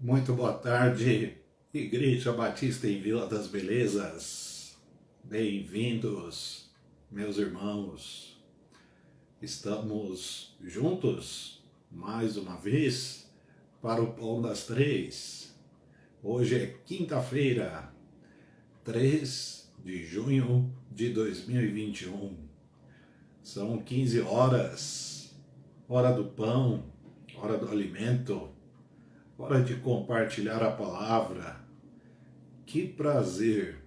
Muito boa tarde, Igreja Batista em Vila das Belezas. Bem-vindos, meus irmãos. Estamos juntos mais uma vez para o Pão das Três. Hoje é quinta-feira, 3 de junho de 2021. São 15 horas, hora do pão, hora do alimento. Hora de compartilhar a palavra. Que prazer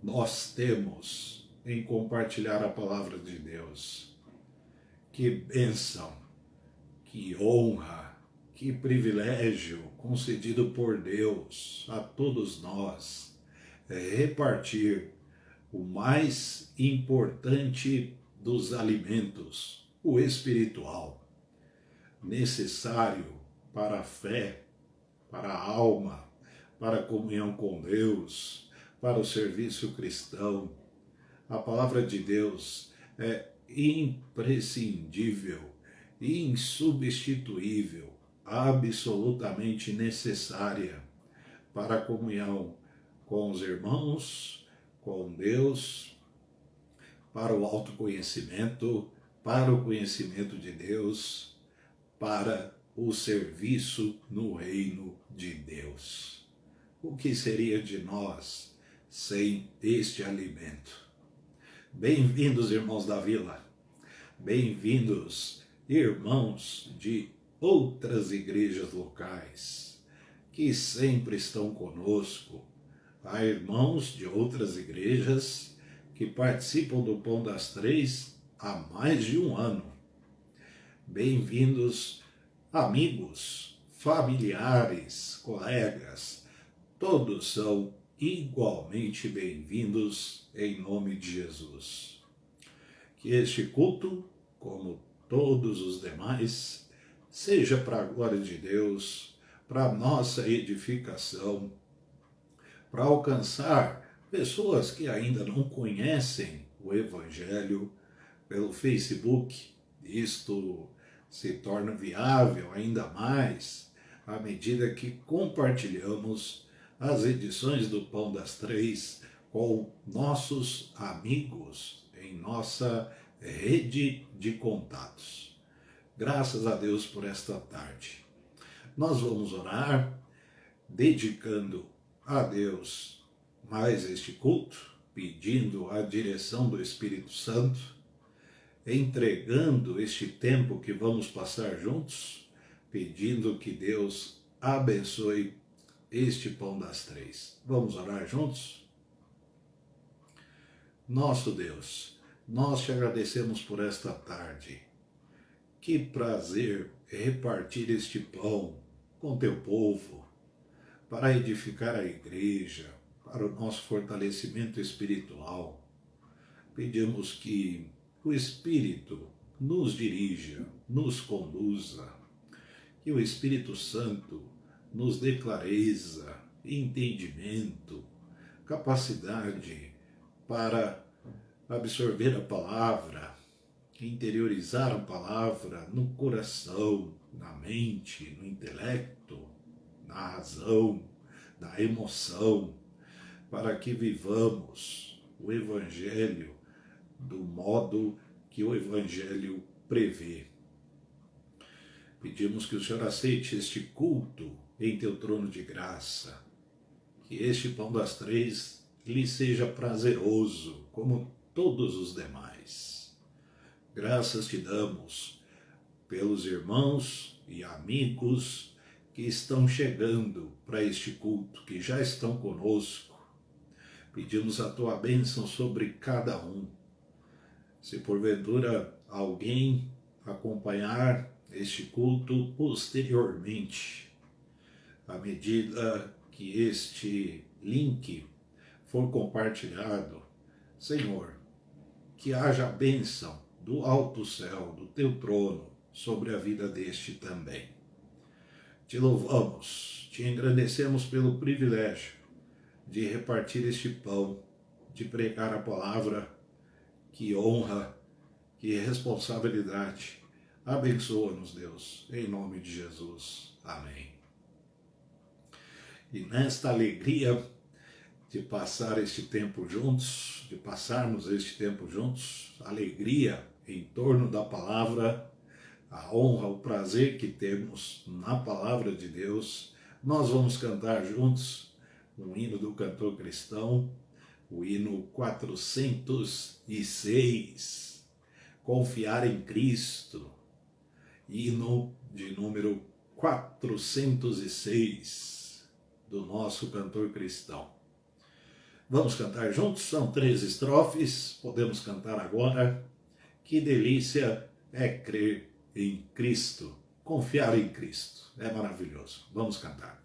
nós temos em compartilhar a palavra de Deus. Que bênção, que honra, que privilégio concedido por Deus a todos nós repartir o mais importante dos alimentos, o espiritual, necessário para a fé, para a alma, para a comunhão com Deus, para o serviço cristão. A palavra de Deus é imprescindível, insubstituível, absolutamente necessária para a comunhão com os irmãos, com Deus, para o autoconhecimento, para o conhecimento de Deus, para o serviço no reino de Deus. O que seria de nós sem este alimento? Bem-vindos, irmãos da vila. Bem-vindos, irmãos de outras igrejas locais que sempre estão conosco. Há irmãos de outras igrejas que participam do Pão das Três há mais de um ano. Bem-vindos, amigos, familiares, colegas, todos são igualmente bem-vindos em nome de Jesus. Que este culto, como todos os demais, seja para a glória de Deus, para a nossa edificação, para alcançar pessoas que ainda não conhecem o Evangelho pelo Facebook. Isto se torna viável ainda mais à medida que compartilhamos as edições do Pão das Três com nossos amigos em nossa rede de contatos. Graças a Deus por esta tarde. Nós vamos orar dedicando a Deus mais este culto, pedindo a direção do Espírito Santo, entregando este tempo que vamos passar juntos, pedindo que Deus abençoe este Pão das Três. Vamos orar juntos? Nosso Deus, nós te agradecemos por esta tarde. Que prazer repartir este pão com teu povo, para edificar a igreja, para o nosso fortalecimento espiritual. Pedimos que o Espírito nos dirija, nos conduza, que o Espírito Santo nos dê clareza, entendimento, capacidade para absorver a palavra, interiorizar a palavra no coração, na mente, no intelecto, na razão, na emoção, para que vivamos o Evangelho do modo que o Evangelho prevê. Pedimos que o Senhor aceite este culto em teu trono de graça, que este Pão das Três lhe seja prazeroso, como todos os demais. Graças te damos pelos irmãos e amigos que estão chegando para este culto, que já estão conosco. Pedimos a tua bênção sobre cada um. Se porventura alguém acompanhar este culto posteriormente, à medida que este link for compartilhado, Senhor, que haja a bênção do alto céu, do teu trono, sobre a vida deste também. Te louvamos, te engrandecemos pelo privilégio de repartir este pão, de pregar a palavra. Que honra, que responsabilidade. Abençoa-nos, Deus, em nome de Jesus. Amém. E nesta alegria de passar este tempo juntos, de passarmos este tempo juntos, alegria em torno da palavra, a honra, o prazer que temos na palavra de Deus, nós vamos cantar juntos um hino do cantor cristão, o hino 406, Confiar em Cristo, hino de número 406 do nosso cantor cristão. Vamos cantar juntos? São 3 estrofes, podemos cantar agora. Que delícia é crer em Cristo, confiar em Cristo, é maravilhoso. Vamos cantar.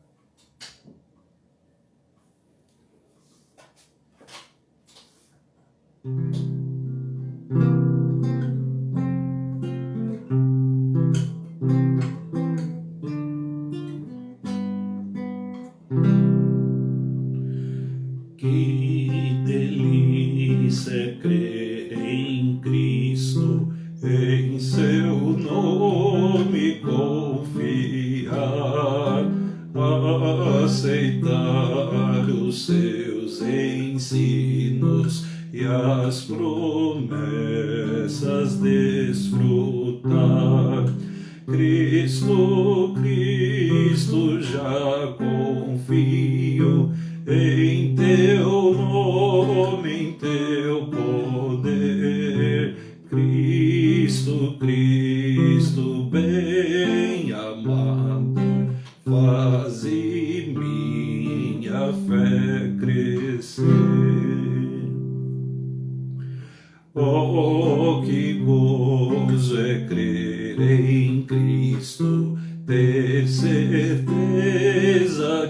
Que delícia é crer em Cristo, em seu nome confiar, aceitar os seus ensinos e as promessas desfrutar. Cristo, Cristo, já confio em teu nome, em teu poder. Cristo, Cristo, bem amado, faze minha fé crescer. Oh, que gozo é crer em Cristo, ter certeza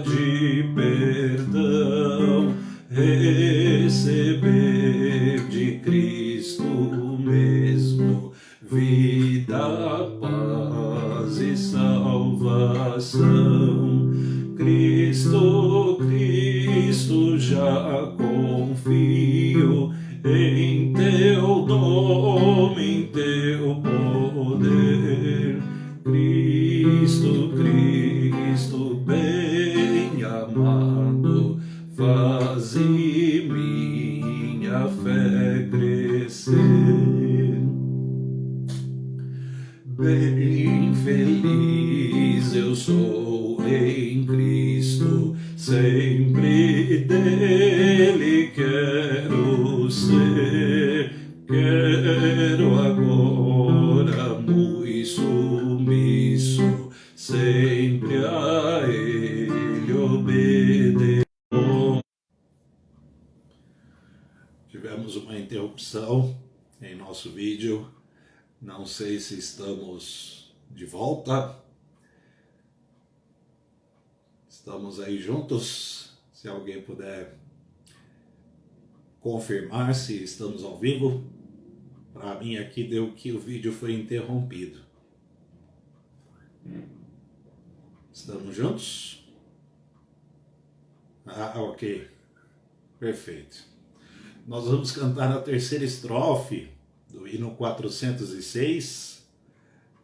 de perdão, receber de Cristo mesmo vida, paz e salvação. Cristo, Cristo, já confio em teu nome, em teu poder. Cristo, Cristo, bem amado, faze minha fé crescer. Bem feliz eu sou em Cristo, sempre dele quero ser. Quero agora muito submisso, sempre a ele obedecer. Tivemos uma interrupção em nosso vídeo, não sei se estamos de volta. Estamos aí juntos, se alguém puder confirmar se estamos ao vivo. Para mim aqui deu que o vídeo foi interrompido. Estamos juntos? Ah, ok. Perfeito. Nós vamos cantar a terceira estrofe do hino 406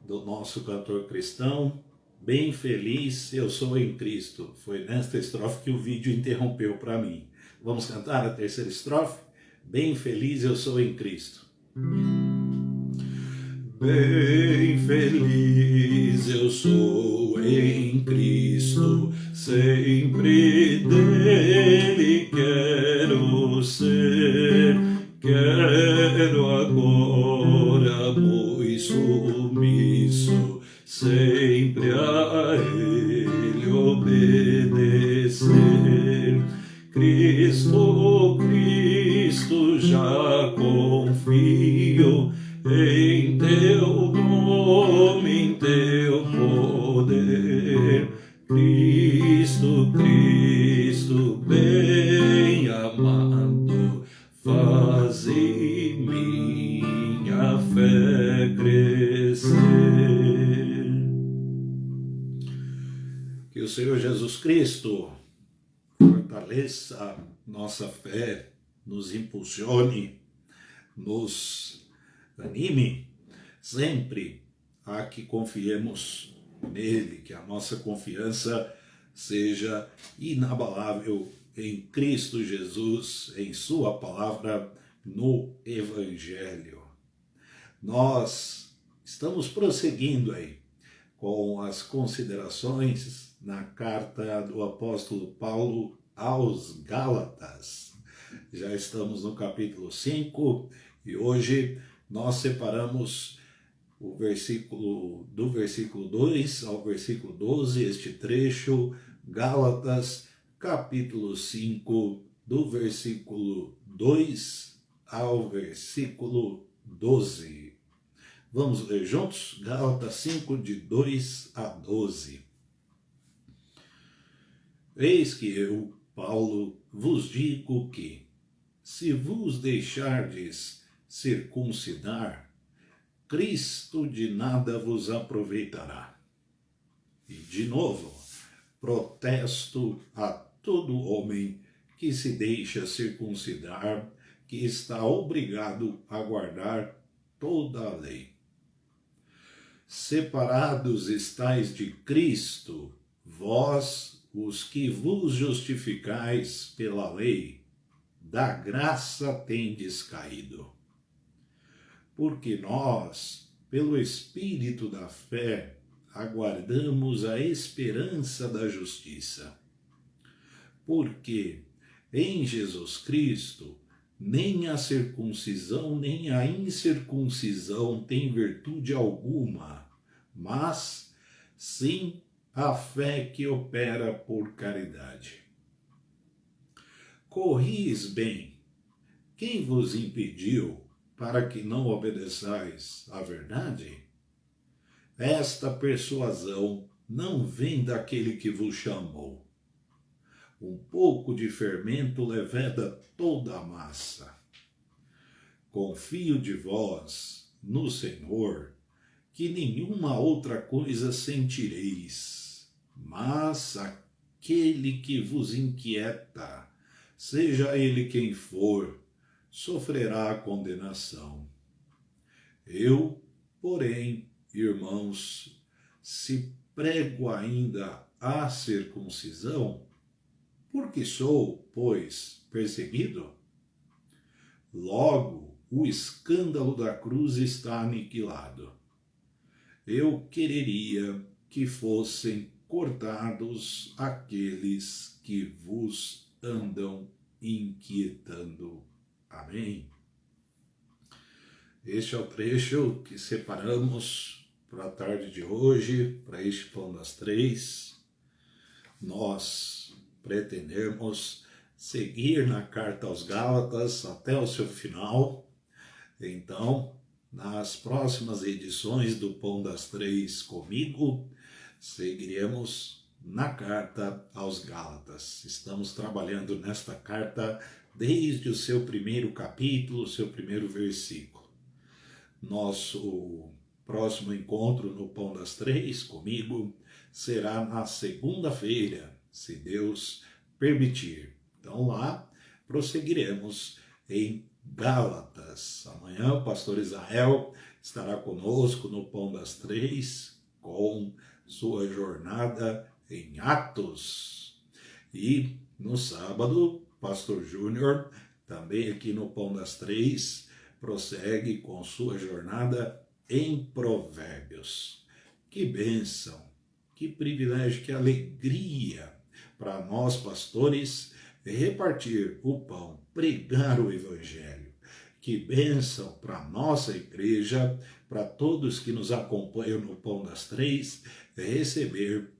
do nosso cantor cristão. Bem feliz eu sou em Cristo. Foi nesta estrofe que o vídeo interrompeu para mim. Vamos cantar a terceira estrofe? Bem feliz eu sou em Cristo. Bem feliz eu sou em Cristo, sempre dele quero ser. Quero agora muito submisso, sempre a ele obedecer. Cristo, Cristo, já confio em teu nome, em teu poder. Cristo, Cristo, bem amado, faze minha fé crescer. Que o Senhor Jesus Cristo fortaleça nossa fé, nos impulsione, nos anime sempre a que confiemos nele, que a nossa confiança seja inabalável em Cristo Jesus, em sua palavra, no Evangelho. Nós estamos prosseguindo aí com as considerações na carta do apóstolo Paulo aos Gálatas. Já estamos no capítulo 5 e hoje nós separamos o versículo, do versículo 2 ao versículo 12, este trecho, Gálatas, capítulo 5, do versículo 2 ao versículo 12. Vamos ler juntos? Gálatas 5, de 2 a 12. Eis que eu, Paulo, vos digo que, se vos deixardes circuncidar, Cristo de nada vos aproveitará. E, de novo, protesto a todo homem que se deixa circuncidar, que está obrigado a guardar toda a lei. Separados estáis de Cristo, vós, os que vos justificais pela lei, da graça tendes caído. Porque nós, pelo Espírito da fé, aguardamos a esperança da justiça. Porque em Jesus Cristo, nem a circuncisão nem a incircuncisão tem virtude alguma, mas sim a fé que opera por caridade. Corris bem, quem vos impediu para que não obedeçais à verdade? Esta persuasão não vem daquele que vos chamou. Um pouco de fermento leveda toda a massa. Confio de vós, no Senhor, que nenhuma outra coisa sentireis, mas aquele que vos inquieta, seja ele quem for, sofrerá a condenação. Eu, porém, irmãos, se prego ainda a circuncisão, porque sou, pois, perseguido? Logo, o escândalo da cruz está aniquilado. Eu quereria que fossem cortados aqueles que vos andam inquietando. Amém? Este é o trecho que separamos para a tarde de hoje, para este Pão das Três. Nós pretendemos seguir na carta aos Gálatas até o seu final. Então, nas próximas edições do Pão das Três comigo, seguiremos na carta aos Gálatas. Estamos trabalhando nesta carta desde o seu primeiro capítulo, o seu primeiro versículo. Nosso próximo encontro no Pão das Três comigo será na segunda-feira, se Deus permitir. Então lá prosseguiremos em Gálatas. Amanhã o pastor Israel estará conosco no Pão das Três com sua jornada em Atos. E no sábado, pastor Júnior, também aqui no Pão das Três, prossegue com sua jornada em Provérbios. Que bênção, que privilégio, que alegria para nós, pastores, repartir o pão, pregar o Evangelho. Que bênção para a nossa igreja, para todos que nos acompanham no Pão das Três, receber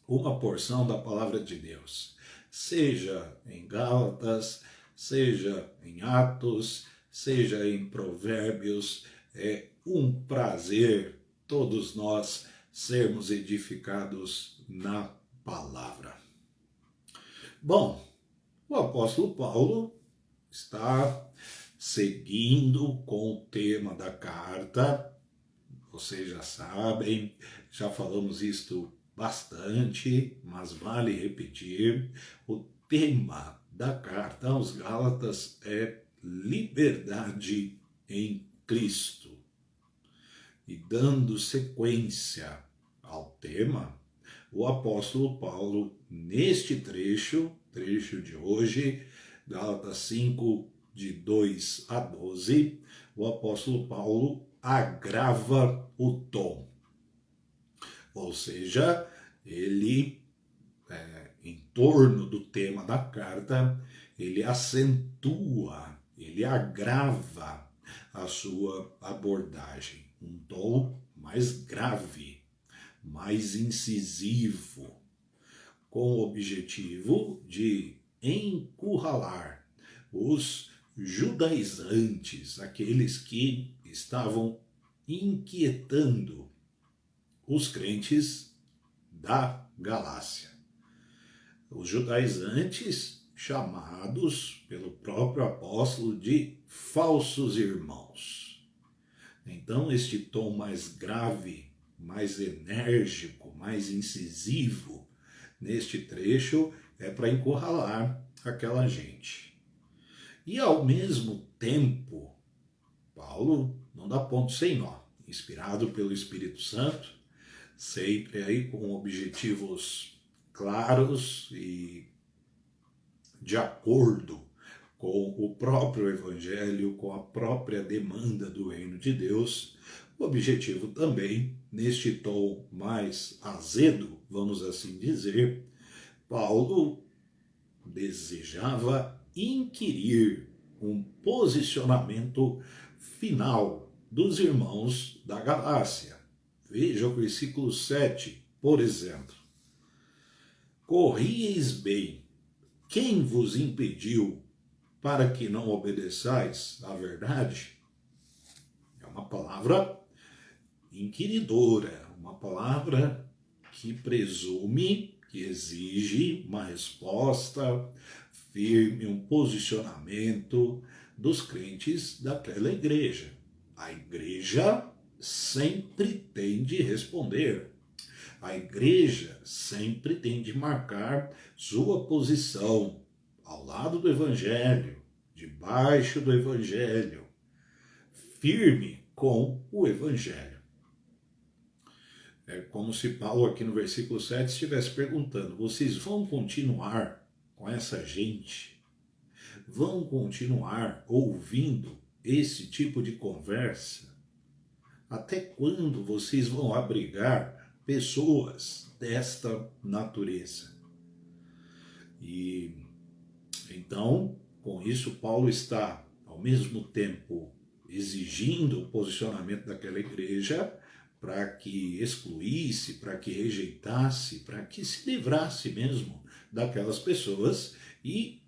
uma porção da palavra de Deus. Seja em Gálatas, seja em Atos, seja em Provérbios, é um prazer todos nós sermos edificados na palavra. Bom, o apóstolo Paulo está seguindo com o tema da carta. Vocês já sabem, já falamos isto bastante, mas vale repetir. O tema da carta aos Gálatas é liberdade em Cristo. E dando sequência ao tema, o apóstolo Paulo, neste trecho de hoje, Gálatas 5, de 2 a 12, o apóstolo Paulo agrava o tom. Ou seja, ele, em torno do tema da carta, ele acentua, ele agrava a sua abordagem. Um tom mais grave, mais incisivo, com o objetivo de encurralar os judaizantes, aqueles que estavam inquietando os crentes da Galácia. Os judaizantes, chamados pelo próprio apóstolo de falsos irmãos. Então, este tom mais grave, mais enérgico, mais incisivo neste trecho é para encurralar aquela gente. E ao mesmo tempo, Paulo não dá ponto sem nó, inspirado pelo Espírito Santo, sempre aí com objetivos claros e de acordo com o próprio Evangelho, com a própria demanda do reino de Deus. O objetivo também, neste tom mais azedo, vamos assim dizer, Paulo desejava inquirir um posicionamento final dos irmãos da Galácia. Veja o versículo 7, por exemplo. Corrieis bem, quem vos impediu para que não obedeçais à verdade? É uma palavra inquiridora, uma palavra que presume, que exige uma resposta firme, um posicionamento dos crentes daquela igreja. A igreja sempre tem de responder. A igreja sempre tem de marcar sua posição ao lado do Evangelho, debaixo do Evangelho, firme com o Evangelho. É como se Paulo aqui no versículo 7 estivesse perguntando: vocês vão continuar com essa gente? Vão continuar ouvindo esse tipo de conversa? Até quando vocês vão abrigar pessoas desta natureza? E então, com isso, Paulo está, ao mesmo tempo, exigindo o posicionamento daquela igreja para que excluísse, para que rejeitasse, para que se livrasse mesmo daquelas pessoas e,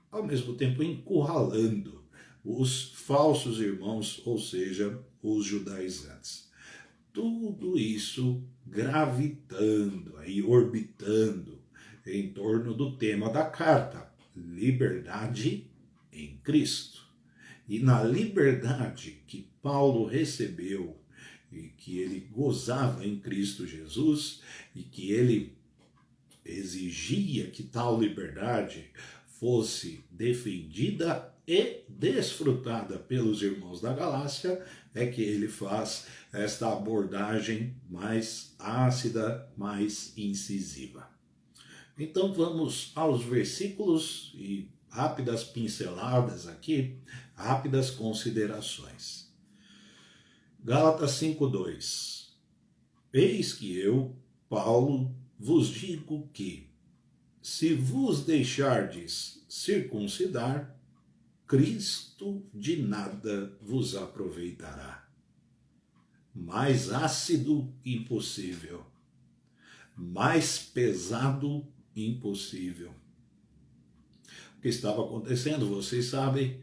ao mesmo tempo, encurralando os falsos irmãos, ou seja, os judaizantes. Tudo isso gravitando, aí, orbitando em torno do tema da carta, liberdade em Cristo. E na liberdade que Paulo recebeu e que ele gozava em Cristo Jesus e que ele exigia que tal liberdade fosse defendida e desfrutada pelos irmãos da Galácia, é que ele faz esta abordagem mais ácida, mais incisiva. Então vamos aos versículos e rápidas pinceladas aqui, rápidas considerações. Gálatas 5:2. Eis que eu, Paulo, vos digo que, se vos deixardes circuncidar, Cristo de nada vos aproveitará. Mais ácido, impossível. Mais pesado, impossível. O que estava acontecendo, vocês sabem,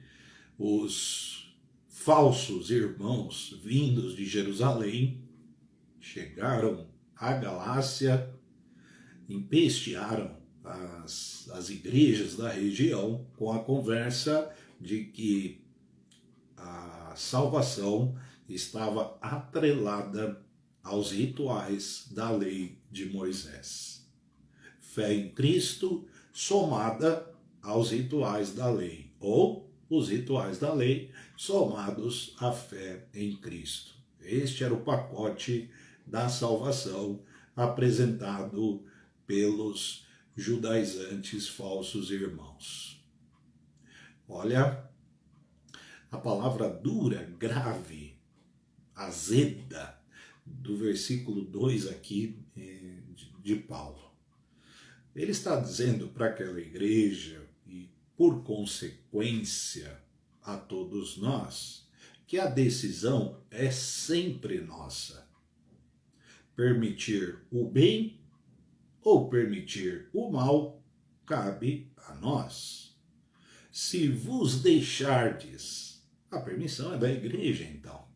os falsos irmãos vindos de Jerusalém chegaram à Galácia, empestearam as igrejas da região com a conversa de que a salvação estava atrelada aos rituais da lei de Moisés. Fé em Cristo somada aos rituais da lei, ou os rituais da lei somados à fé em Cristo. Este era o pacote da salvação apresentado pelos judaizantes falsos irmãos. Olha, a palavra dura, grave, azeda, do versículo 2 aqui de Paulo. Ele está dizendo para aquela igreja, e por consequência a todos nós, que a decisão é sempre nossa. Permitir o bem ou permitir o mal cabe a nós. Se vos deixardes, a permissão é da igreja, então.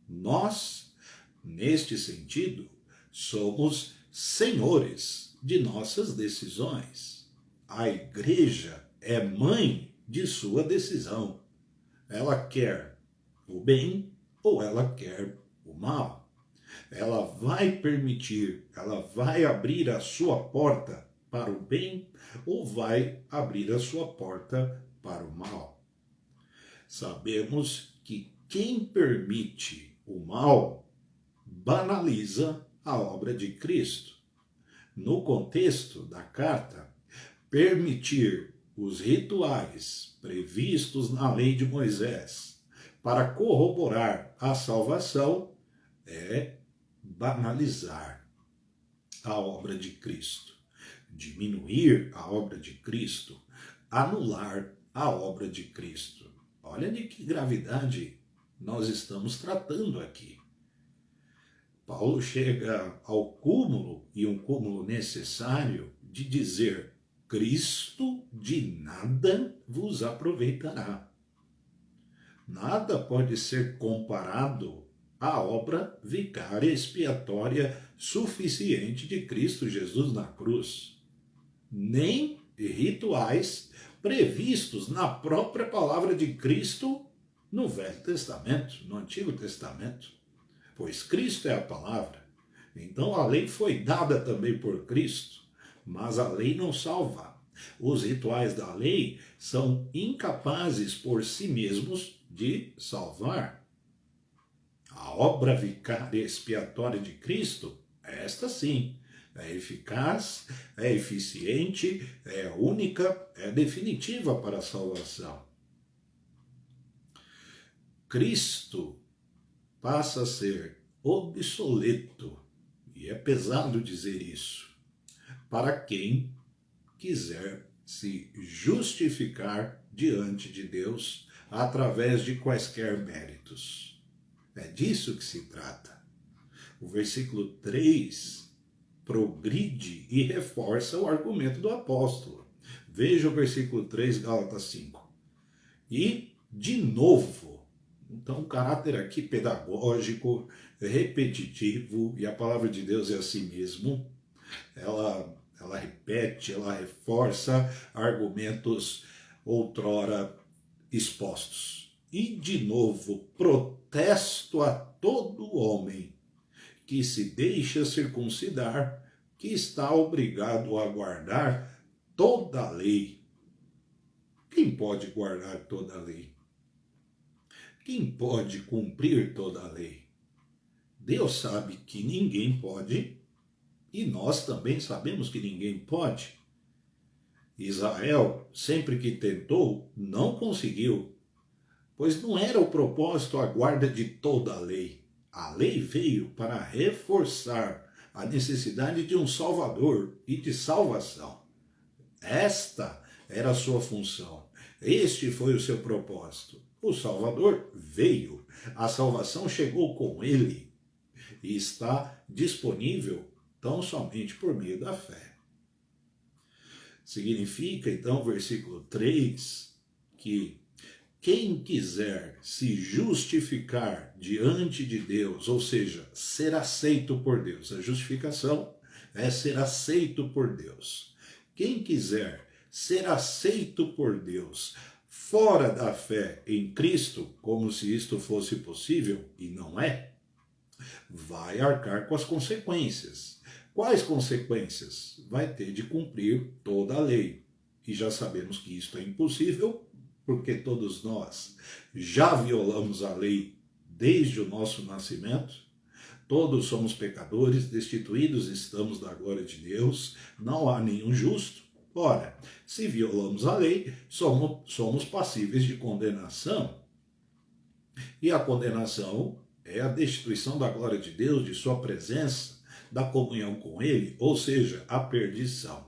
Nós, neste sentido, somos senhores de nossas decisões. A igreja é mãe de sua decisão. Ela quer o bem ou ela quer o mal. Ela vai permitir, ela vai abrir a sua porta para o bem ou vai abrir a sua porta para o mal. Sabemos que quem permite o mal banaliza a obra de Cristo. No contexto da carta, permitir os rituais previstos na lei de Moisés para corroborar a salvação é banalizar a obra de Cristo, diminuir a obra de Cristo, anular a obra de Cristo. Olha de que gravidade nós estamos tratando aqui. Paulo chega ao cúmulo, e um cúmulo necessário, de dizer: Cristo de nada vos aproveitará. Nada pode ser comparado à obra vicária expiatória suficiente de Cristo Jesus na cruz. Nem rituais previstos na própria palavra de Cristo no Velho Testamento, no Antigo Testamento. Pois Cristo é a palavra. Então a lei foi dada também por Cristo, mas a lei não salva. Os rituais da lei são incapazes por si mesmos de salvar. A obra vicária expiatória de Cristo, esta sim, é eficaz, é eficiente, é única, é definitiva para a salvação. Cristo passa a ser obsoleto, e é pesado dizer isso, para quem quiser se justificar diante de Deus através de quaisquer méritos. É disso que se trata. O versículo 3 progride e reforça o argumento do apóstolo. Veja o versículo 3, Gálatas 5. E, de novo, então um caráter aqui pedagógico, repetitivo, e a palavra de Deus é assim mesmo. Ela repete, ela reforça argumentos outrora expostos. E, de novo, protesto a todo homem que se deixa circuncidar, que está obrigado a guardar toda a lei. Quem pode guardar toda a lei? Quem pode cumprir toda a lei? Deus sabe que ninguém pode, e nós também sabemos que ninguém pode. Israel, sempre que tentou, não conseguiu, pois não era o propósito a guarda de toda a lei. A lei veio para reforçar a necessidade de um Salvador e de salvação. Esta era a sua função. Este foi o seu propósito. O Salvador veio. A salvação chegou com ele e está disponível tão somente por meio da fé. Significa, então, versículo 3, que quem quiser se justificar diante de Deus, ou seja, ser aceito por Deus, a justificação é ser aceito por Deus. Quem quiser ser aceito por Deus fora da fé em Cristo, como se isto fosse possível, e não é, vai arcar com as consequências. Quais consequências? Vai ter de cumprir toda a lei. E já sabemos que isto é impossível, porque todos nós já violamos a lei desde o nosso nascimento. Todos somos pecadores, destituídos estamos da glória de Deus, não há nenhum justo. Ora, se violamos a lei, somos passíveis de condenação. E a condenação é a destituição da glória de Deus, de sua presença, da comunhão com Ele, ou seja, a perdição.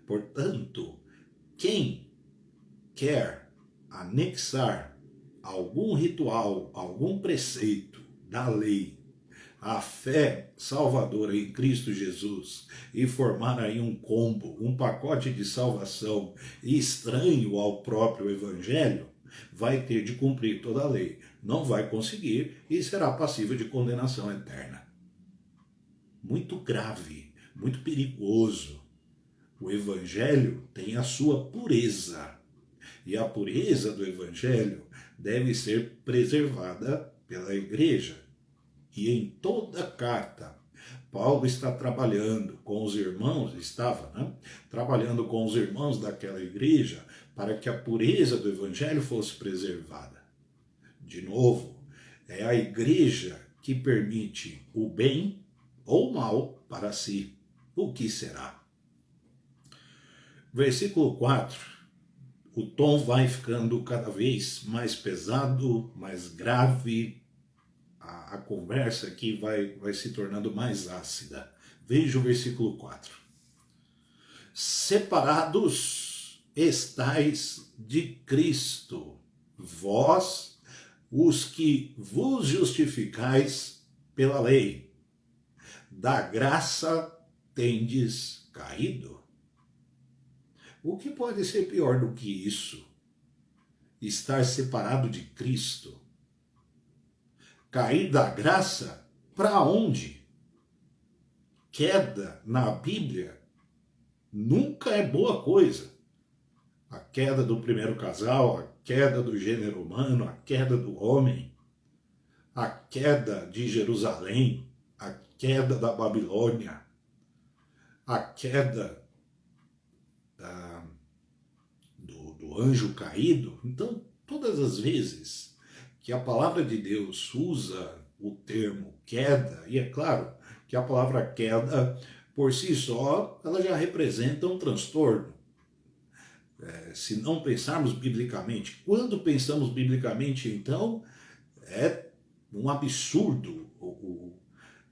Portanto, quem quer anexar algum ritual, algum preceito da lei, a fé salvadora em Cristo Jesus e formar aí um combo, um pacote de salvação estranho ao próprio Evangelho, vai ter de cumprir toda a lei. Não vai conseguir e será passível de condenação eterna. Muito grave, muito perigoso. O Evangelho tem a sua pureza. E a pureza do Evangelho deve ser preservada pela igreja. E em toda carta, Paulo está trabalhando com os irmãos, trabalhando com os irmãos daquela igreja para que a pureza do Evangelho fosse preservada. De novo, é a igreja que permite o bem ou o mal para si. O que será? Versículo 4, o tom vai ficando cada vez mais pesado, mais grave, a conversa aqui vai se tornando mais ácida. Veja o versículo 4. Separados estais de Cristo, vós, os que vos justificais pela lei, da graça tendes caído. O que pode ser pior do que isso? Estar separado de Cristo. Cair da graça para onde? Queda na Bíblia nunca é boa coisa. A queda do primeiro casal, a queda do gênero humano, a queda do homem, a queda de Jerusalém, a queda da Babilônia, a queda do anjo caído. Então, todas as vezes que a palavra de Deus usa o termo queda, e é claro que a palavra queda, por si só, ela já representa um transtorno. Se não pensarmos biblicamente, quando pensamos biblicamente, então, é um absurdo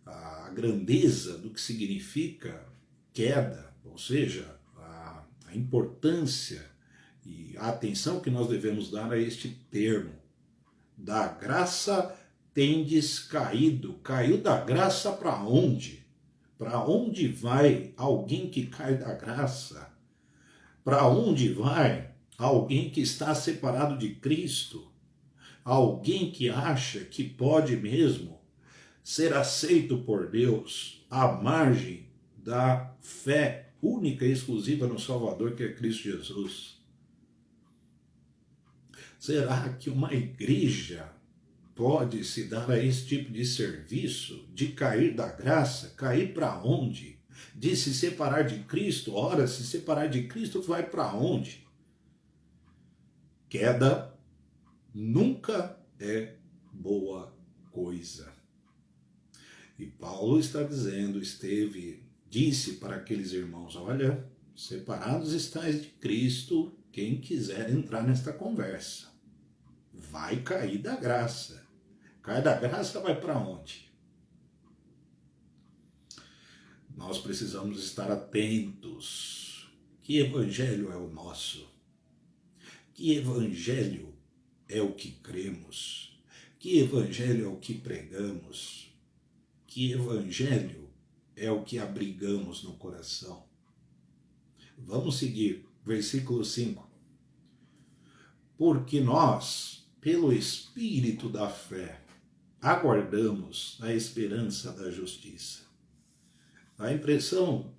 a grandeza do que significa queda, ou seja, a importância e a atenção que nós devemos dar a este termo. Da graça tendes caído. Caiu da graça para onde? Para onde vai alguém que cai da graça? Para onde vai alguém que está separado de Cristo? Alguém que acha que pode mesmo ser aceito por Deus à margem da fé única e exclusiva no Salvador, que é Cristo Jesus? Será que uma igreja pode se dar a esse tipo de serviço, de cair da graça? Cair para onde? De se separar de Cristo? Ora, se separar de Cristo vai para onde? Queda nunca é boa coisa. E Paulo está dizendo, disse para aqueles irmãos, olha, separados estáis de Cristo, quem quiser entrar nesta conversa, vai cair da graça. Cai da graça, vai para onde? Nós precisamos estar atentos. Que evangelho é o nosso? Que evangelho é o que cremos? Que evangelho é o que pregamos? Que evangelho é o que abrigamos no coração? Vamos seguir, versículo 5. Porque nós, pelo Espírito da fé, aguardamos a esperança da justiça. A impressão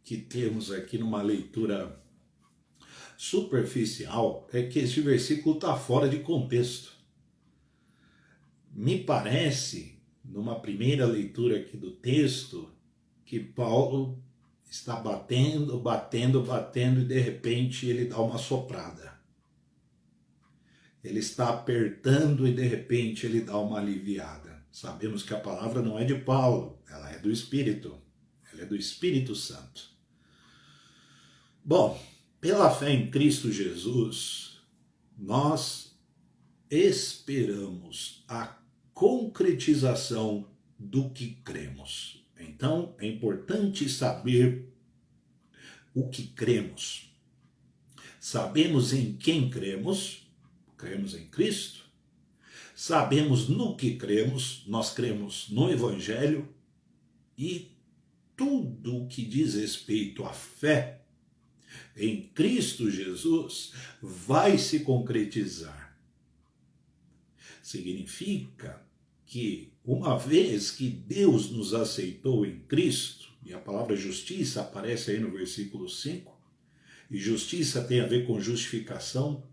que temos aqui numa leitura superficial é que este versículo está fora de contexto. Me parece, numa primeira leitura aqui do texto, que Paulo está batendo e de repente ele dá uma soprada. Ele está apertando e de repente ele dá uma aliviada. Sabemos que a palavra não é de Paulo, ela é do Espírito, ela é do Espírito Santo. Bom, pela fé em Cristo Jesus, nós esperamos a concretização do que cremos. Então, é importante saber o que cremos. Sabemos em quem cremos, cremos em Cristo. Sabemos no que cremos, nós cremos no Evangelho. E tudo o que diz respeito à fé em Cristo Jesus vai se concretizar. Significa que, uma vez que Deus nos aceitou em Cristo, e a palavra justiça aparece aí no versículo 5, e justiça tem a ver com justificação,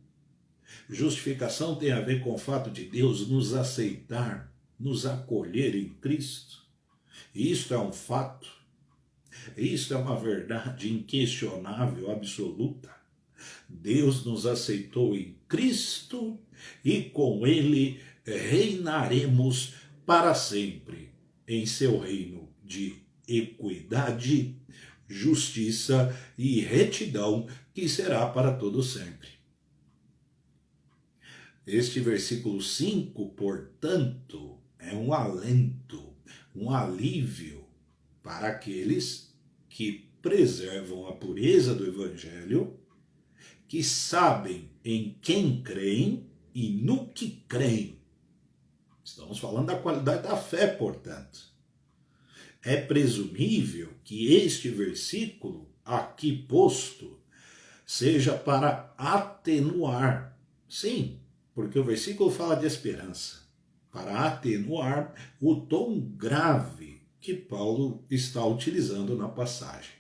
justificação tem a ver com o fato de Deus nos aceitar, nos acolher em Cristo. E isto é um fato, isto é uma verdade inquestionável, absoluta. Deus nos aceitou em Cristo e com Ele reinaremos para sempre em seu reino de equidade, justiça e retidão, que será para todo sempre. Este versículo 5, portanto, é um alento, um alívio para aqueles que preservam a pureza do Evangelho, que sabem em quem creem e no que creem. Estamos falando da qualidade da fé, portanto. É presumível que este versículo aqui posto seja para atenuar, sim, porque o versículo fala de esperança, para atenuar o tom grave que Paulo está utilizando na passagem.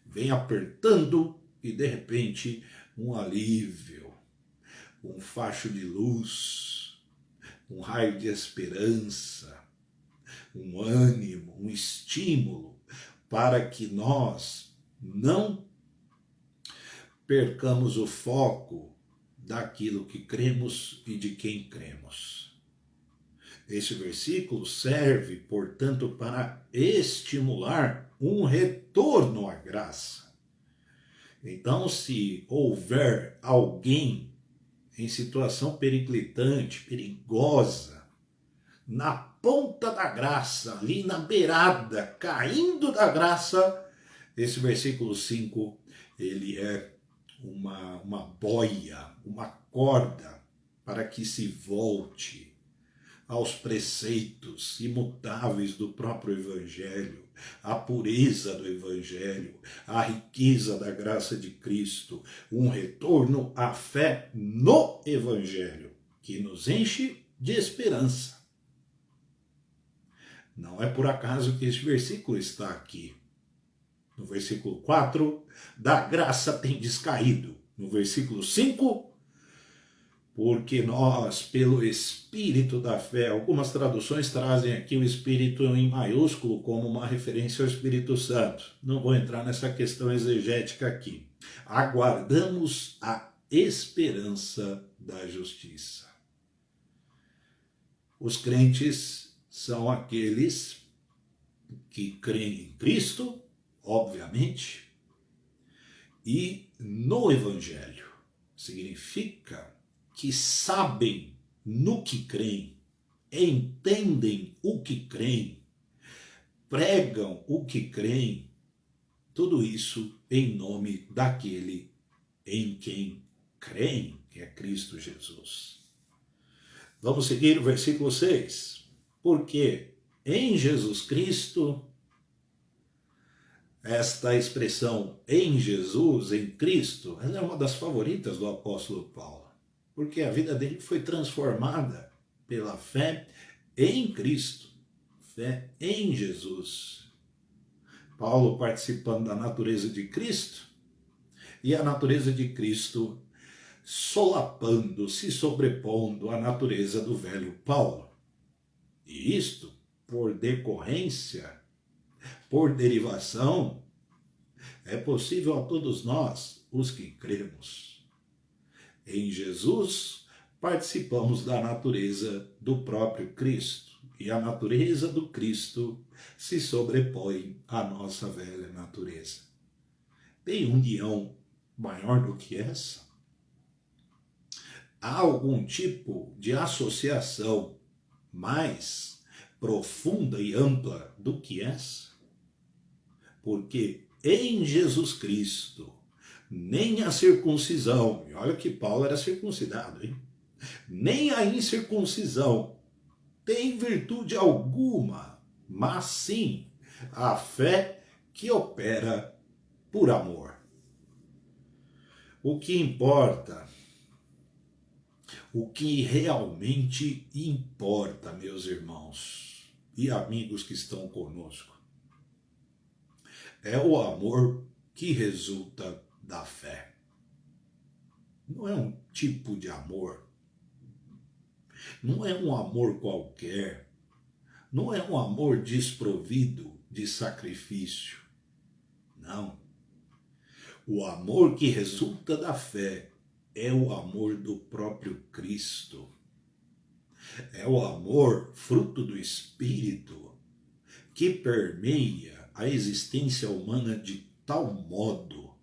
Vem apertando e, de repente, um alívio, um facho de luz, um raio de esperança, um ânimo, um estímulo para que nós não percamos o foco daquilo que cremos e de quem cremos. Este versículo serve, portanto, para estimular um retorno à graça. Então, se houver alguém em situação periclitante, perigosa, na ponta da graça, ali na beirada, caindo da graça, esse versículo 5, ele é uma boia, uma corda para que se volte aos preceitos imutáveis do próprio Evangelho, à pureza do Evangelho, à riqueza da graça de Cristo, um retorno à fé no Evangelho, que nos enche de esperança. Não é por acaso que este versículo está aqui. No versículo 4, da graça tem descaído. No versículo 5, porque nós, pelo Espírito da fé, algumas traduções trazem aqui o Espírito em maiúsculo como uma referência ao Espírito Santo. Não vou entrar nessa questão exegética aqui. Aguardamos a esperança da justiça. Os crentes são aqueles que creem em Cristo, obviamente, e no Evangelho. Significa que sabem no que creem, entendem o que creem, pregam o que creem, tudo isso em nome daquele em quem creem, que é Cristo Jesus. Vamos seguir o versículo 6. Porque em Jesus Cristo, esta expressão em Jesus, em Cristo, ela é uma das favoritas do apóstolo Paulo. Porque a vida dele foi transformada pela fé em Cristo, fé em Jesus. Paulo participando da natureza de Cristo e a natureza de Cristo solapando, se sobrepondo à natureza do velho Paulo. E isto, por decorrência, por derivação, é possível a todos nós, os que cremos. Em Jesus, participamos da natureza do próprio Cristo. e a natureza do Cristo se sobrepõe à nossa velha natureza. Tem união maior do que essa? Há algum tipo de associação mais profunda e ampla do que essa? Porque em Jesus Cristo, nem a circuncisão, e olha que Paulo era circuncidado, hein? Nem a incircuncisão tem virtude alguma, mas sim a fé que opera por amor. O que importa, o que realmente importa, meus irmãos e amigos que estão conosco, é o amor que resulta da fé. Não é um tipo de amor, não é um amor qualquer, não é um amor desprovido de sacrifício. Não. O amor que resulta da fé é o amor do próprio Cristo. É o amor fruto do Espírito que permeia a existência humana de tal modo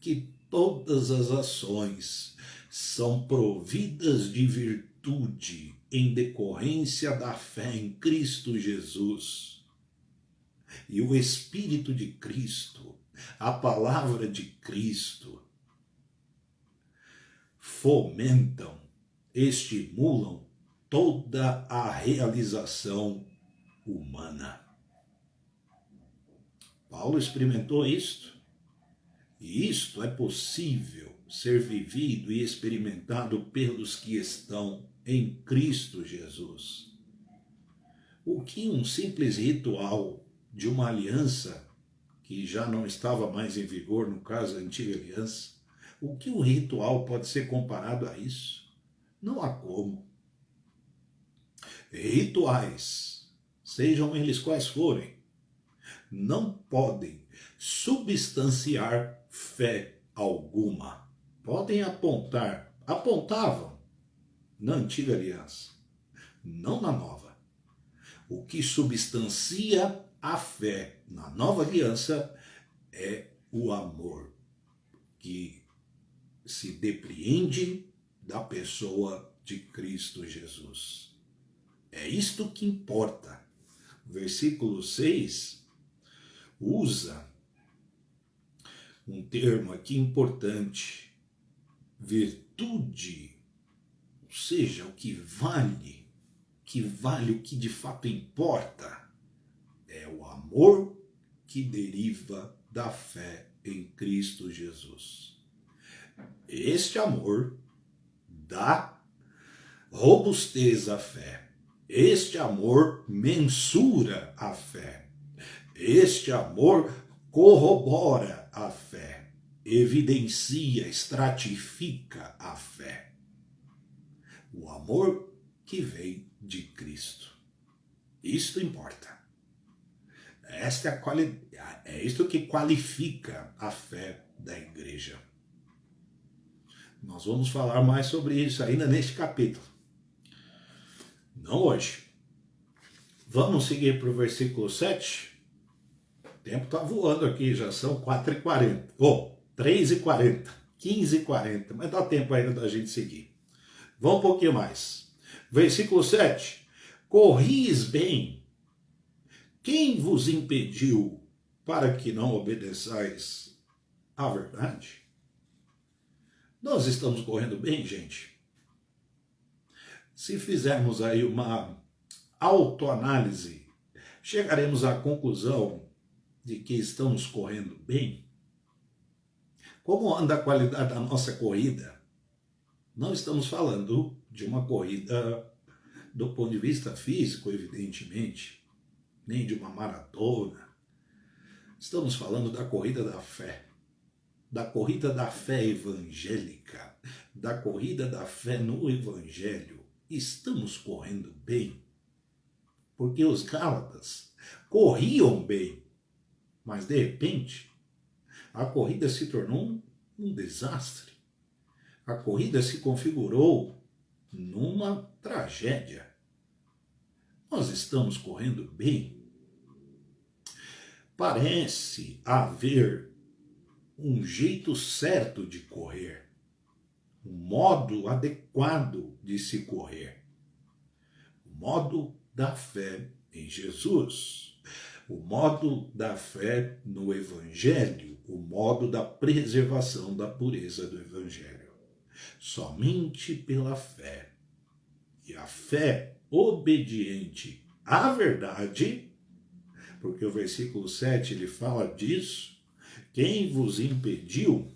que todas as ações são providas de virtude em decorrência da fé em Cristo Jesus. E o Espírito de Cristo, a palavra de Cristo, fomentam, estimulam toda a realização humana. Paulo experimentou isto, e isto é possível ser vivido e experimentado pelos que estão em Cristo Jesus. O que um simples ritual de uma aliança, que já não estava mais em vigor, no caso da antiga aliança, o que um ritual pode ser comparado a isso? Não há como. Rituais, sejam eles quais forem, não podem substanciar fé alguma. Podem apontavam na antiga aliança, não na nova. O que substancia a fé na nova aliança é o amor que se depreende da pessoa de Cristo Jesus. É isto que importa. O versículo 6 usa um termo aqui importante, virtude, ou seja, o que vale, o que de fato importa, é o amor que deriva da fé em Cristo Jesus. Este amor dá robustez à fé. Este amor mensura a fé. Este amor corrobora a fé, evidencia, estratifica a fé. O amor que vem de Cristo. Isto importa. É isto que qualifica a fé da igreja. Nós vamos falar mais sobre isso ainda neste capítulo. Não hoje. Vamos seguir para o versículo 7. O tempo está voando aqui, já são 4h40. 3h40, 15h40, mas dá tempo ainda da gente seguir. Vamos um pouquinho mais. Versículo 7. Corris bem. Quem vos impediu para que não obedeçais à verdade? Nós estamos correndo bem, gente? Se fizermos aí uma autoanálise, chegaremos à conclusão de que estamos correndo bem? Como anda a qualidade da nossa corrida? Não estamos falando de uma corrida do ponto de vista físico, evidentemente, nem de uma maratona. Estamos falando da corrida da fé evangélica, da corrida da fé no Evangelho. Estamos correndo bem? Porque os Gálatas corriam bem, mas de repente a corrida se tornou um desastre. A corrida se configurou numa tragédia. Nós estamos correndo bem? Parece haver um jeito certo de correr, um modo adequado de se correr, o modo da fé em Jesus, o modo da fé no Evangelho, o modo da preservação da pureza do Evangelho. Somente pela fé, e a fé obediente à verdade, porque o versículo 7 ele fala disso, quem vos impediu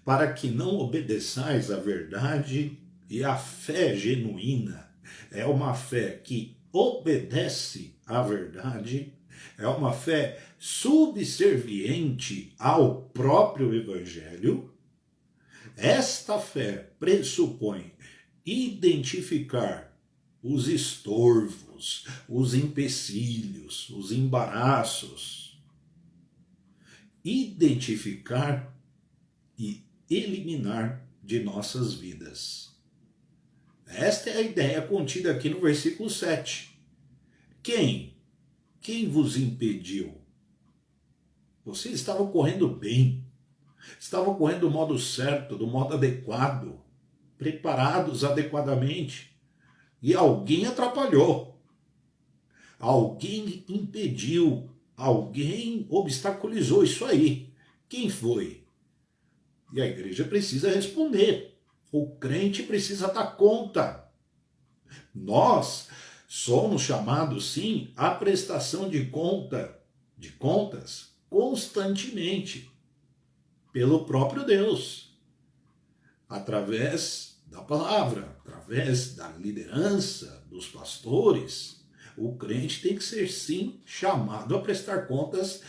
para que não obedeçais à verdade, e a fé genuína é uma fé que obedece à verdade, é uma fé subserviente ao próprio Evangelho. Esta fé pressupõe identificar os estorvos, os empecilhos, os embaraços, identificar e eliminar de nossas vidas. Esta é a ideia contida aqui no versículo 7. Quem vos impediu? Vocês estavam correndo bem, estavam correndo do modo certo, do modo adequado, preparados adequadamente, e alguém atrapalhou, alguém impediu, alguém obstaculizou isso aí. Quem foi? E a igreja precisa responder. O crente precisa dar conta. Nós somos chamados, sim, à prestação de contas constantemente pelo próprio Deus, através da palavra, através da liderança dos pastores. O crente tem que ser, sim, chamado a prestar contas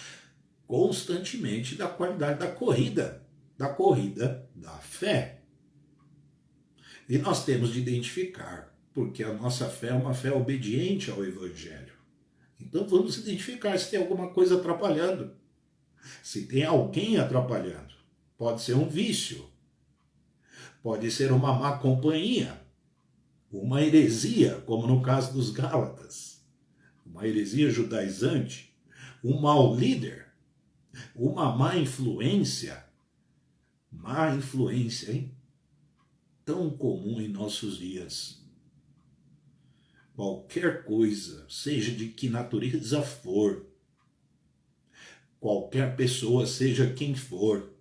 constantemente da qualidade da corrida da fé. E nós temos de identificar, porque a nossa fé é uma fé obediente ao Evangelho. Então vamos identificar se tem alguma coisa atrapalhando, se tem alguém atrapalhando. Pode ser um vício, pode ser uma má companhia, uma heresia, como no caso dos Gálatas, uma heresia judaizante, um mau líder, uma má influência, hein? Tão comum em nossos dias. Qualquer coisa, seja de que natureza for, qualquer pessoa, seja quem for,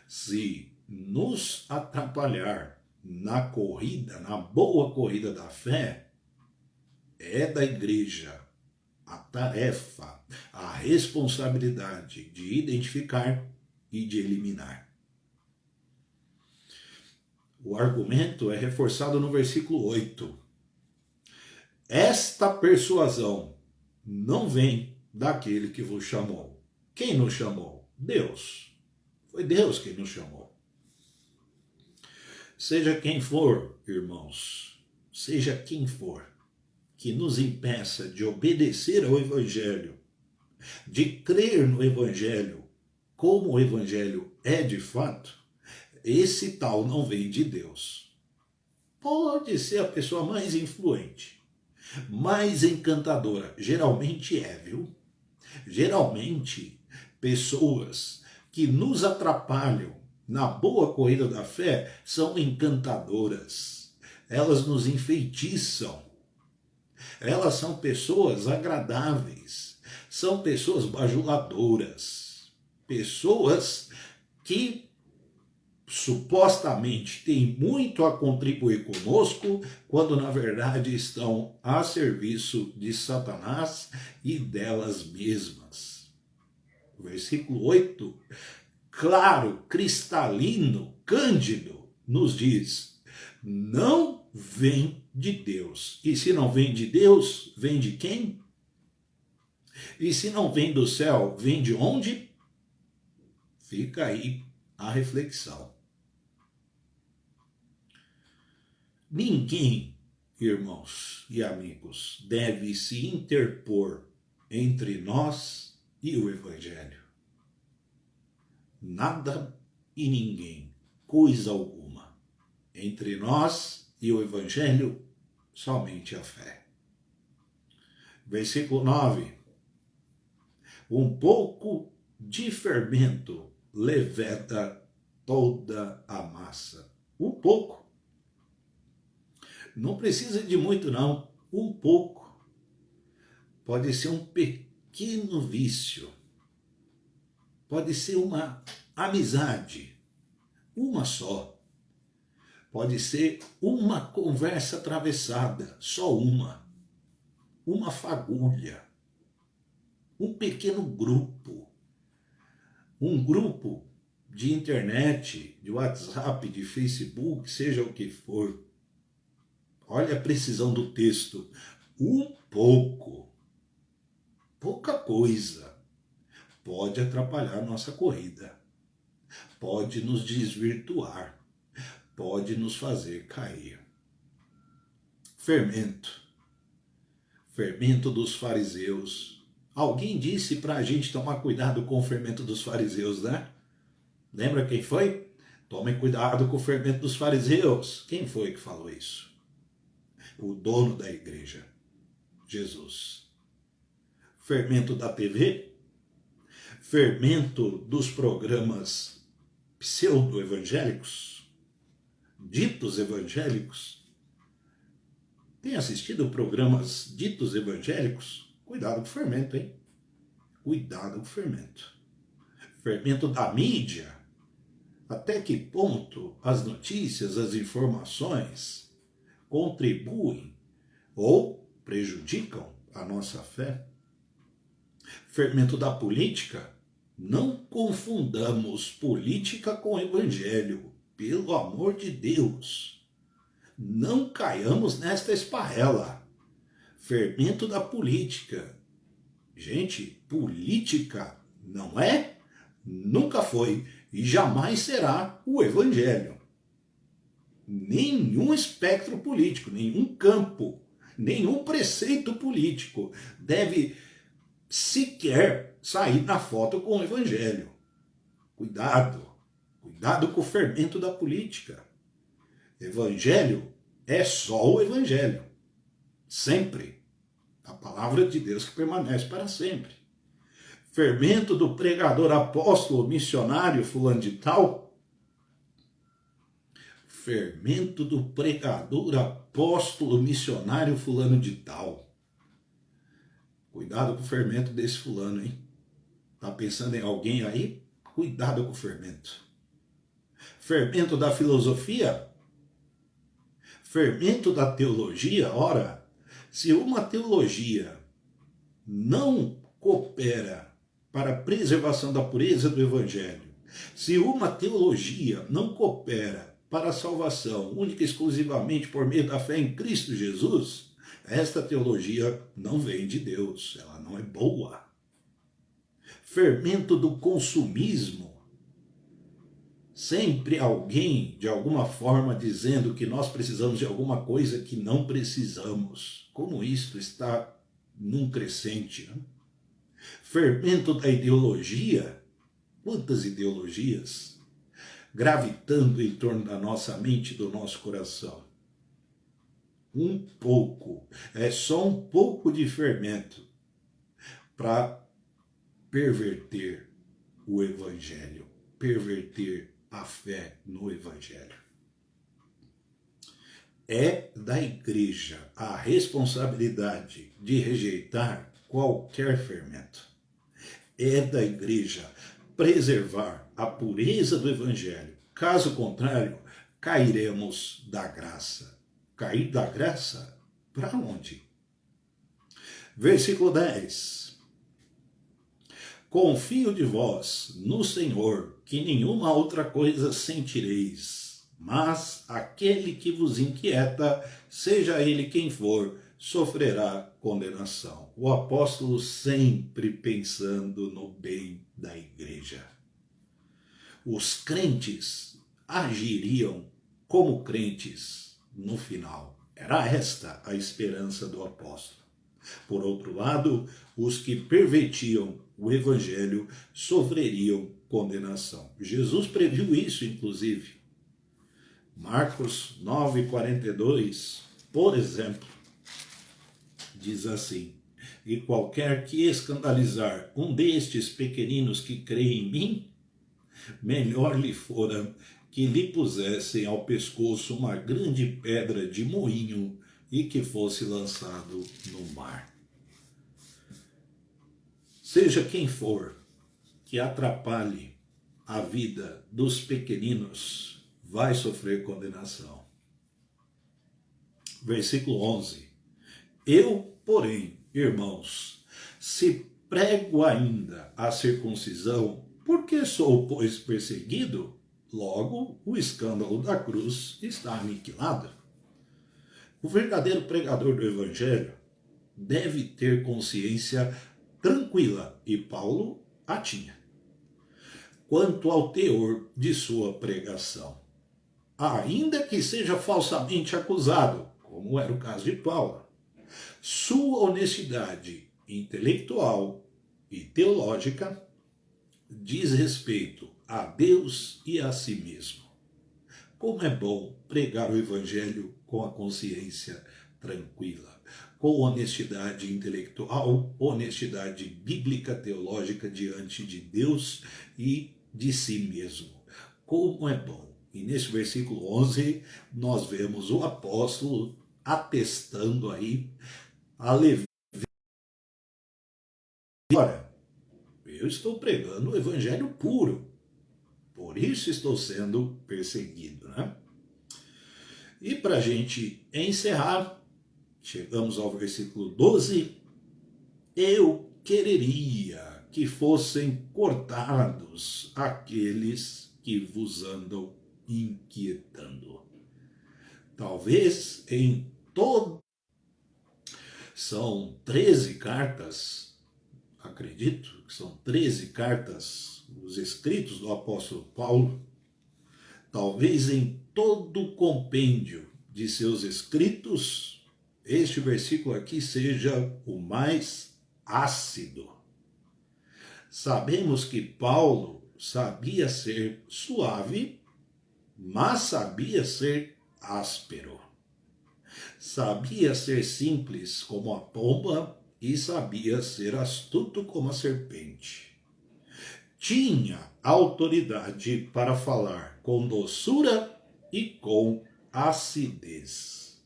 se nos atrapalhar na corrida, na boa corrida da fé, é da igreja a tarefa, a responsabilidade de identificar e de eliminar. O argumento é reforçado no versículo 8. Esta persuasão não vem daquele que vos chamou. Quem nos chamou? Deus. Foi Deus quem nos chamou. Seja quem for, irmãos, seja quem for, que nos impeça de obedecer ao Evangelho, de crer no Evangelho como o Evangelho é de fato, esse tal não vem de Deus. Pode ser a pessoa mais influente, mais encantadora. Geralmente é, viu? Geralmente, pessoas que nos atrapalham na boa corrida da fé são encantadoras. Elas nos enfeitiçam. Elas são pessoas agradáveis. São pessoas bajuladoras. Pessoas que supostamente têm muito a contribuir conosco, quando na verdade estão a serviço de Satanás e delas mesmas. O versículo 8, claro, cristalino, cândido, nos diz: não vem de Deus. E se não vem de Deus, vem de quem? E se não vem do céu, vem de onde? Fica aí a reflexão. Ninguém, irmãos e amigos, deve se interpor entre nós e o Evangelho. Nada e ninguém, coisa alguma, entre nós e o Evangelho, somente a fé. Versículo 9. Um pouco de fermento leveda toda a massa. Um pouco. Não precisa de muito, não. Um pouco. Pode ser um pequeno vício. Pode ser uma amizade. Uma só. Pode ser uma conversa atravessada. Só uma. Uma fagulha. Um pequeno grupo. Um grupo de internet, de WhatsApp, de Facebook, seja o que for. Olha a precisão do texto. Um pouco. Pouca coisa. Pode atrapalhar nossa corrida. Pode nos desvirtuar. Pode nos fazer cair. Fermento. Fermento dos fariseus. Alguém disse para a gente tomar cuidado com o fermento dos fariseus, né? Lembra quem foi? Tomem cuidado com o fermento dos fariseus. Quem foi que falou isso? O dono da igreja, Jesus. Fermento da TV? Fermento dos programas pseudo-evangélicos? Ditos evangélicos? Tem assistido programas ditos evangélicos? Cuidado com o fermento, hein? Cuidado com o fermento. Fermento da mídia? Até que ponto as notícias, as informações contribuem ou prejudicam a nossa fé? Fermento da política? Não confundamos política com evangelho, pelo amor de Deus. Não caiamos nesta esparrela. Fermento da política. Gente, política não é, nunca foi e jamais será o evangelho. Nenhum espectro político, nenhum campo, nenhum preceito político deve sequer sair na foto com o evangelho. Cuidado, cuidado com o fermento da política. Evangelho é só o evangelho, sempre. A palavra de Deus que permanece para sempre. Fermento do pregador apóstolo missionário fulano de tal. Fermento do pregador apóstolo missionário fulano de tal. Cuidado com o fermento desse fulano, hein? Tá pensando em alguém aí? Cuidado com o fermento. Fermento da filosofia? Fermento da teologia? Ora, se uma teologia não coopera para a preservação da pureza do evangelho, se uma teologia não coopera para a salvação única e exclusivamente por meio da fé em Cristo Jesus, esta teologia não vem de Deus, ela não é boa. Fermento do consumismo. Sempre alguém, de alguma forma, dizendo que nós precisamos de alguma coisa que não precisamos. Como isto está num crescente, né? Fermento da ideologia. Quantas ideologias gravitando em torno da nossa mente e do nosso coração? Um pouco, é só um pouco de fermento para perverter o evangelho, perverter a fé no evangelho. É da igreja a responsabilidade de rejeitar qualquer fermento. É da igreja preservar a pureza do evangelho. Caso contrário, cairemos da graça. Cair da graça? Para onde? Versículo 10. Confio de vós no Senhor, que nenhuma outra coisa sentireis, mas aquele que vos inquieta, seja ele quem for, sofrerá condenação. O apóstolo sempre pensando no bem da igreja. Os crentes agiriam como crentes no final. Era esta a esperança do apóstolo. Por outro lado, os que pervertiam o evangelho sofreriam condenação. Jesus previu isso, inclusive. Marcos 9:42. Por exemplo, diz assim: e qualquer que escandalizar um destes pequeninos que creem em mim, melhor lhe fora que lhe pusessem ao pescoço uma grande pedra de moinho e que fosse lançado no mar. Seja quem for que atrapalhe a vida dos pequeninos, vai sofrer condenação. Versículo 11. Eu, porém, irmãos, se prego ainda a circuncisão, porque sou, pois, perseguido, logo o escândalo da cruz está aniquilado. O verdadeiro pregador do evangelho deve ter consciência tranquila, e Paulo a tinha, quanto ao teor de sua pregação. Ainda que seja falsamente acusado, como era o caso de Paulo, sua honestidade intelectual e teológica diz respeito a Deus e a si mesmo. Como é bom pregar o evangelho com a consciência tranquila, com honestidade intelectual, honestidade bíblica, teológica diante de Deus e de si mesmo. Como é bom. E nesse versículo 11 nós vemos o apóstolo atestando aí a leveza. Ora, eu estou pregando o evangelho puro, por isso estou sendo perseguido, né? E para a gente encerrar, chegamos ao versículo 12. Eu quereria que fossem cortados aqueles que vos andam inquietando. Talvez em todo. São 13 cartas, acredito que são 13 cartas, os escritos do apóstolo Paulo. Talvez em todo o compêndio de seus escritos, este versículo aqui seja o mais ácido. Sabemos que Paulo sabia ser suave, mas sabia ser áspero. Sabia ser simples como a pomba e sabia ser astuto como a serpente. Tinha autoridade para falar com doçura e com acidez.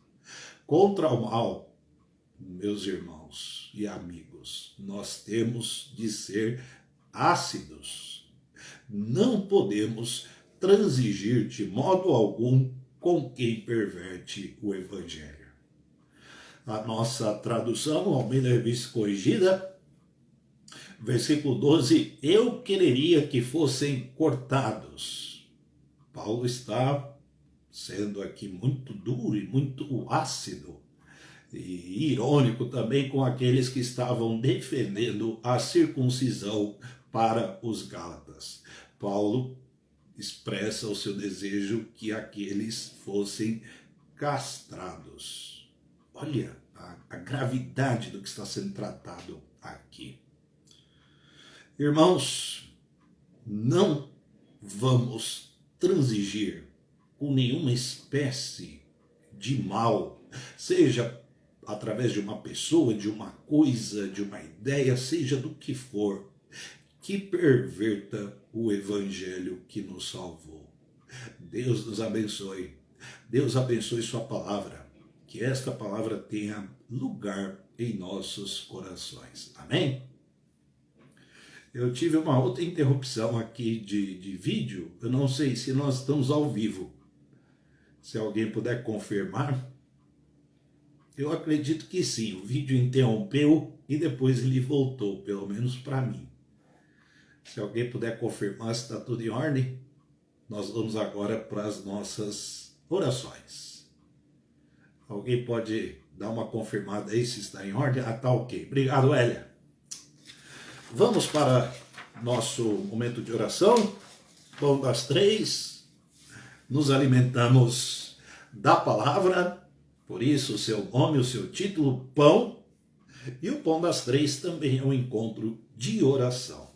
Contra o mal, meus irmãos e amigos, nós temos de ser ácidos. Não podemos transigir de modo algum com quem perverte o evangelho. A nossa tradução, Almeida Revista Corrigida, versículo 12, eu quereria que fossem cortados. Paulo está sendo aqui muito duro e muito ácido e irônico também com aqueles que estavam defendendo a circuncisão para os Gálatas. Paulo expressa o seu desejo que aqueles fossem castrados. Olha a gravidade do que está sendo tratado aqui. Irmãos, não vamos transigir com nenhuma espécie de mal, seja através de uma pessoa, de uma coisa, de uma ideia, seja do que for, que perverta o evangelho que nos salvou. Deus nos abençoe. Deus abençoe sua palavra. Que esta palavra tenha lugar em nossos corações. Amém? Eu tive uma outra interrupção aqui de vídeo. Eu não sei se nós estamos ao vivo. Se alguém puder confirmar. Eu acredito que sim. O vídeo interrompeu e depois ele voltou, pelo menos para mim. Se alguém puder confirmar se está tudo em ordem, nós vamos agora para as nossas orações. Alguém pode dar uma confirmada aí se está em ordem? Ah, tá ok. Obrigado, Hélia. Vamos para nosso momento de oração. Pão das três. Nos alimentamos da palavra. Por isso o seu nome, o seu título, pão. E o pão das três também é um encontro de oração.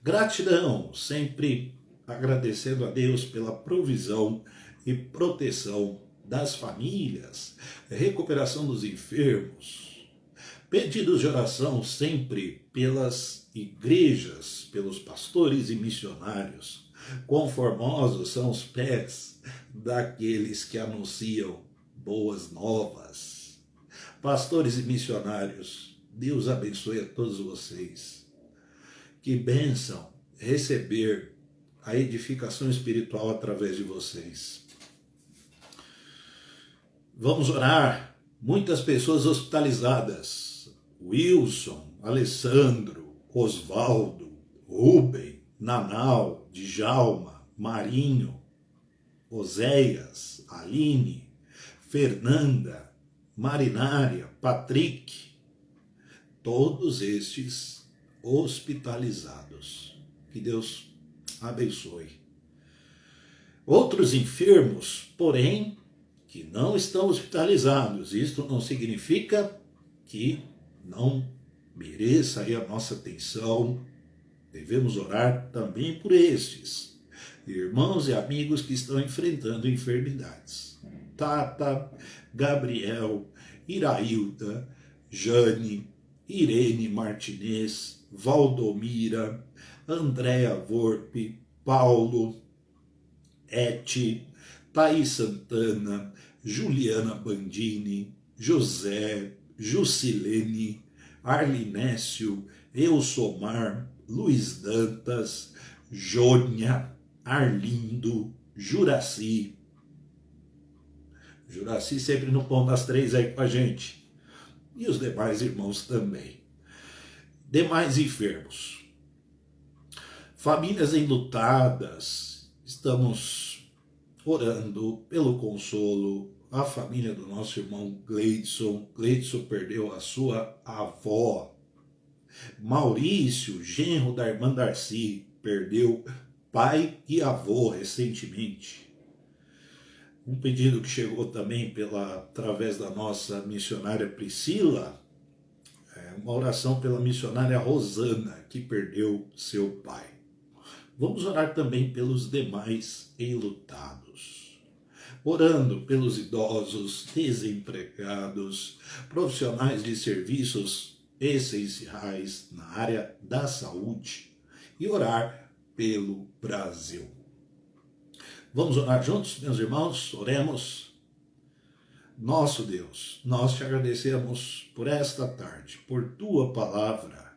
Gratidão, sempre agradecendo a Deus pela provisão e proteção das famílias, recuperação dos enfermos, pedidos de oração sempre pelas igrejas, pelos pastores e missionários. Quão formosos são os pés daqueles que anunciam boas novas. Pastores e missionários, Deus abençoe a todos vocês. Que bênção receber a edificação espiritual através de vocês. Vamos orar. Muitas pessoas hospitalizadas. Wilson, Alessandro, Osvaldo, Rubem, Nanau, Djalma, Marinho, Oséias, Aline, Fernanda, Marinária, Patrick, todos estes hospitalizados. Que Deus abençoe. Outros enfermos, porém, que não estão hospitalizados. Isto não significa que não mereça aí a nossa atenção. Devemos orar também por estes irmãos e amigos que estão enfrentando enfermidades. Tata, Gabriel, Irailda, Jane, Irene Martinez, Valdomira, Andréa Volpe, Paulo, Eti, Thaís Santana, Juliana Bandini, José, Jusilene, Arlinécio, Elsomar, Luiz Dantas, Jônia, Arlindo, Juraci. Juraci sempre no Pão das Três aí com a gente. E os demais irmãos também. Demais enfermos. Famílias enlutadas. Estamos orando pelo consolo. A família do nosso irmão Gleidson. Gleidson perdeu a sua avó. Maurício, genro da irmã Darcy, perdeu pai e avô recentemente. Um pedido que chegou também através da nossa missionária Priscila, uma oração pela missionária Rosana, que perdeu seu pai. Vamos orar também pelos demais enlutados. Orando pelos idosos, desempregados, profissionais de serviços essenciais na área da saúde e orar pelo Brasil. Vamos orar juntos, meus irmãos? Oremos. Nosso Deus, nós te agradecemos por esta tarde, por tua palavra.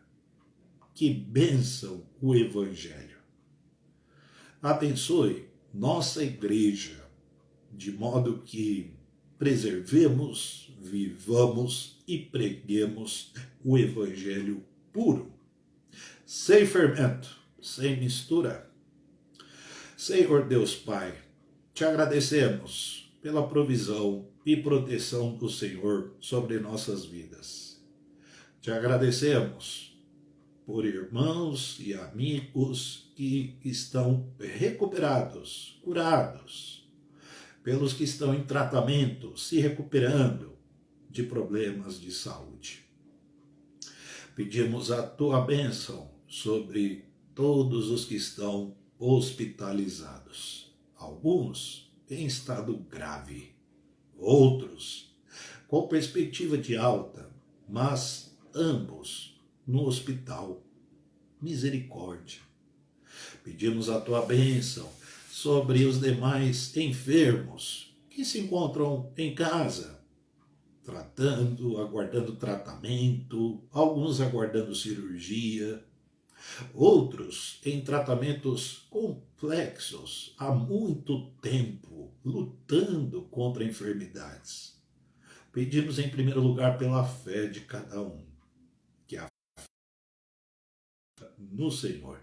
Que bênção o Evangelho. Abençoe nossa igreja, de modo que preservemos, vivamos e preguemos o Evangelho puro, sem fermento, sem mistura. Senhor Deus Pai, te agradecemos pela provisão e proteção do Senhor sobre nossas vidas. Te agradecemos por irmãos e amigos que estão recuperados, curados, pelos que estão em tratamento, se recuperando de problemas de saúde. Pedimos a tua bênção sobre todos os que estão hospitalizados. Alguns em estado grave, outros com perspectiva de alta, mas ambos no hospital. Misericórdia. Pedimos a tua bênção sobre os demais enfermos que se encontram em casa, aguardando tratamento, alguns aguardando cirurgia, outros em tratamentos complexos há muito tempo, lutando contra enfermidades. Pedimos em primeiro lugar pela fé de cada um, que a fé no Senhor.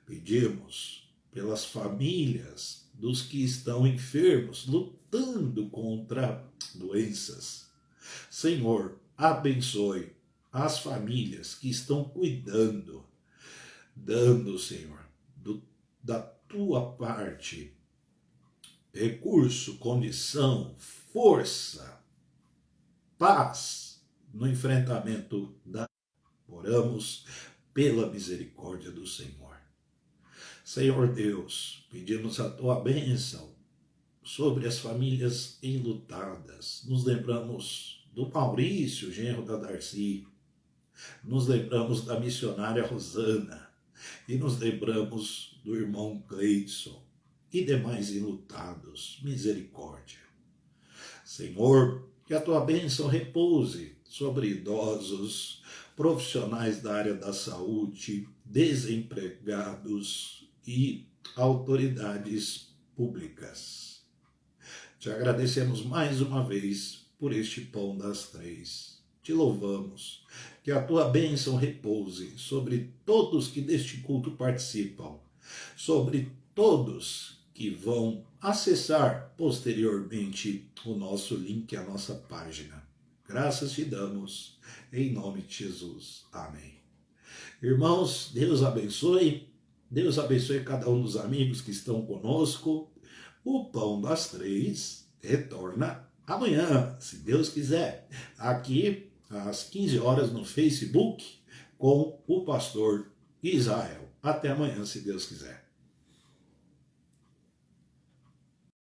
Pedimos pelas famílias dos que estão enfermos, lutando contra doenças. Senhor, abençoe as famílias que estão cuidando, dando, Senhor, da tua parte, recurso, condição, força, paz no enfrentamento da... Oramos pela misericórdia do Senhor. Senhor Deus, pedimos a tua bênção sobre as famílias enlutadas. Nos lembramos do Maurício, genro da Darcy. Nos lembramos da missionária Rosana. E nos lembramos do irmão Cleidson e demais enlutados. Misericórdia. Senhor, que a tua bênção repouse sobre idosos, profissionais da área da saúde, desempregados e autoridades públicas. Te agradecemos mais uma vez por este pão das três. Te louvamos. Que a tua bênção repouse sobre todos que deste culto participam, sobre todos que vão acessar posteriormente o nosso link, a nossa página. Graças te damos, em nome de Jesus. Amém. Irmãos, Deus abençoe cada um dos amigos que estão conosco. O Pão das Três retorna amanhã, se Deus quiser, aqui às 15 horas no Facebook, com o pastor Israel. Até amanhã, se Deus quiser.